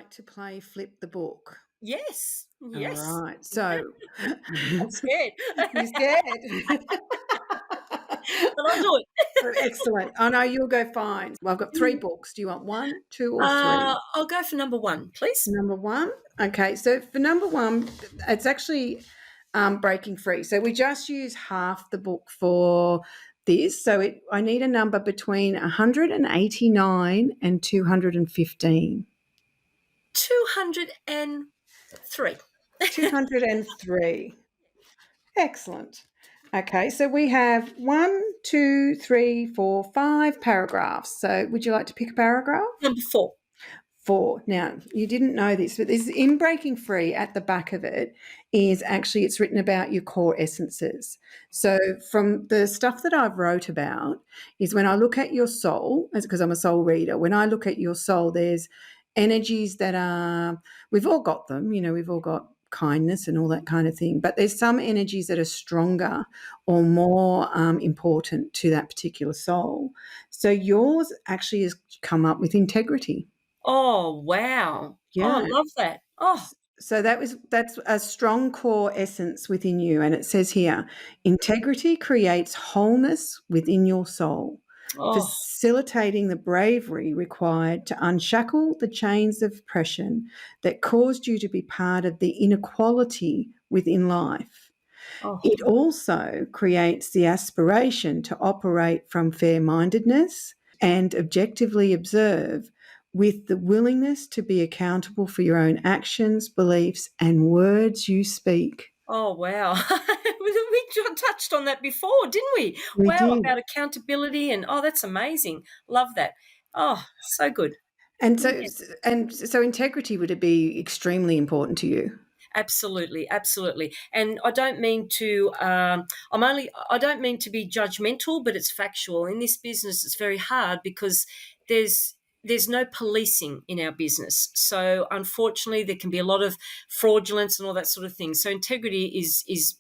like to play Flip the Book? Yes, All yes. right. So I'm scared, you scared? but I'll do it. Excellent. I know you'll go fine. Well, I've got three Mm. books. Do you want one, two, or three? I'll go for number 1, please. Number one. Okay. So for number one, it's actually Breaking Free. So we just use half the book for this. So I need a number between 189 and 215. 203. 203. Excellent. Okay, so we have one, two, three, four, five paragraphs. So would you like to pick a paragraph? Number 4. Four. Now, you didn't know this, but this in Breaking Free at the back of it is actually it's written about your core essences. So from the stuff that I've wrote about is when I look at your soul, because I'm a soul reader, when I look at your soul, there's energies that are we've all got them, we've all got kindness and all that kind of thing, but there's some energies that are stronger or more important to that particular soul. So yours actually has come up with integrity. Oh, wow. Oh, I Yeah. love that. Oh, So that's a strong core essence within you. And it says here, integrity creates wholeness within your soul, oh, facilitating the bravery required to unshackle the chains of oppression that caused you to be part of the inequality within life. oh, It also creates the aspiration to operate from fair mindedness and objectively observe with the willingness to be accountable for your own actions, beliefs, and words you speak. oh, wow. We touched on that before, didn't we? We Wow, did. about accountability and that's amazing. Love that. Oh, so good. And so, Yes. and so integrity would it be extremely important to you? Absolutely, absolutely. And I don't mean to I don't mean to be judgmental, but it's factual. In this business it's very hard because there's there's no policing in our business. So unfortunately there can be a lot of fraudulence and all that sort of thing. So integrity is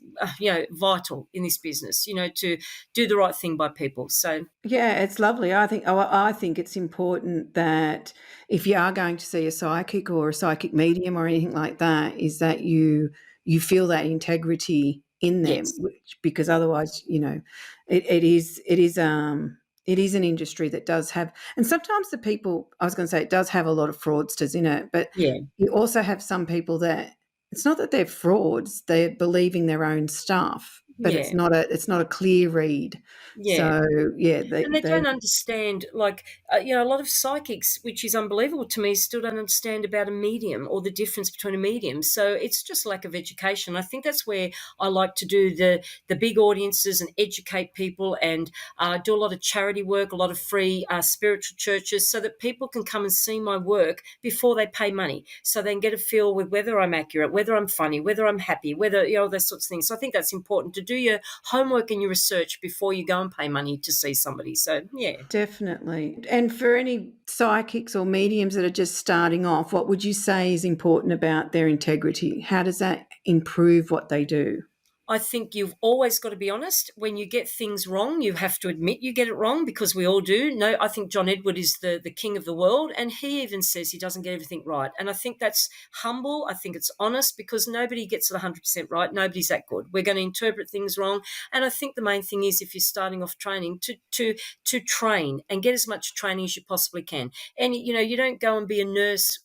vital in this business, to do the right thing by people. So Yeah, it's lovely. I think it's important that if you are going to see a psychic or a psychic medium or anything like that, is that you feel that integrity in them, yes. because otherwise, it is an industry that does have, and sometimes the people I was going to say it does have a lot of fraudsters in it, but Yeah. you also have some people that it's not that they're frauds; they're believing their own stuff, but Yeah. it's not a clear read. Yeah. So yeah, And they don't understand, like, a lot of psychics, which is unbelievable to me, still don't understand about a medium or the difference between a medium. So it's just lack of education. I think that's where I like to do the big audiences and educate people and do a lot of charity work, a lot of free spiritual churches, so that people can come and see my work before they pay money, so they can get a feel with whether I'm accurate, whether I'm funny, whether I'm happy, whether those sorts of things. So I think that's important to do your homework and your research before you go and pay money to see somebody. So, yeah. Definitely. And for any psychics or mediums that are just starting off, what would you say is important about their integrity? How does that improve what they do? I think you've always got to be honest. When you get things wrong, you have to admit you get it wrong, because we all do. No, I think John Edward is the king of the world, and he even says he doesn't get everything right. And I think that's humble. I think it's honest, because nobody gets it 100% right. Nobody's that good. We're going to interpret things wrong. And I think the main thing is, if you're starting off training, to train and get as much training as you possibly can. And you don't go and be a nurse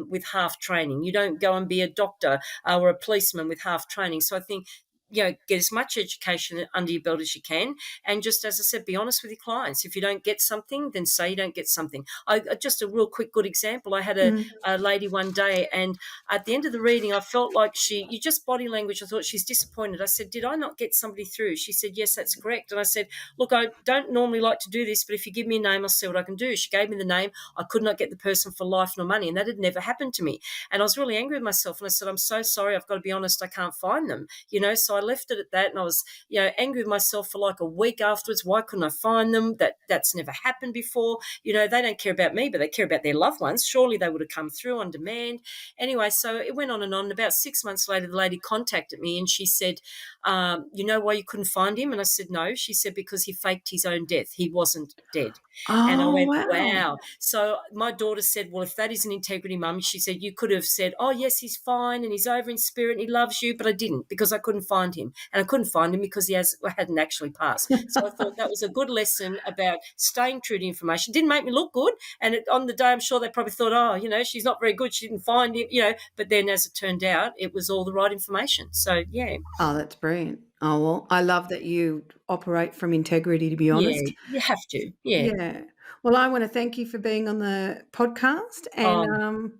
with half training. You don't go and be a doctor or a policeman with half training. So I think get as much education under your belt as you can. And just as I said, be honest with your clients. If you don't get something, then say you don't get something. Just a real quick good example. I had Mm. a lady one day, and at the end of the reading, I felt like you just body language. I thought she's disappointed. I said, did I not get somebody through? She said, yes, that's correct. And I said, look, I don't normally like to do this, but if you give me a name, I'll see what I can do. She gave me the name. I could not get the person for life nor money, and that had never happened to me. And I was really angry with myself. And I said, I'm so sorry. I've got to be honest. I can't find them. So I I left it at that, and I was, angry with myself for like a week afterwards. Why couldn't I find them? That's never happened before. They don't care about me, but they care about their loved ones. Surely they would have come through on demand. Anyway, so it went on and on. About 6 months later, the lady contacted me and she said, you know why you couldn't find him? And I said, no. She said, because he faked his own death. He wasn't dead. And I Oh, went, wow. wow. So my daughter said, well, if that is an integrity, mum, she said, you could have said, oh, yes, he's fine and he's over in spirit and he loves you. But I didn't, because I couldn't find him. And I couldn't find him because hadn't actually passed. So I thought that was a good lesson about staying true to information. Didn't make me look good. And on the day, I'm sure they probably thought, oh, she's not very good. She didn't find him. But then as it turned out, it was all the right information. So, yeah. Oh, that's brilliant. Oh, well, I love that you operate from integrity, to be Yeah, honest. you have to. Yeah. Yeah. Well, I want to thank you for being on the podcast and Um,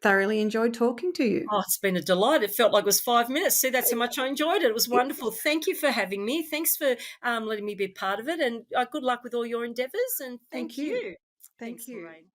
thoroughly enjoyed talking to you. Oh, it's been a delight. It felt like it was 5 minutes. See, that's how much I enjoyed it. It was wonderful. Thank you for having me. Thanks for letting me be part of it. And good luck with all your endeavours. And Thank thank you. you. Thank Thanks, you. Lorraine.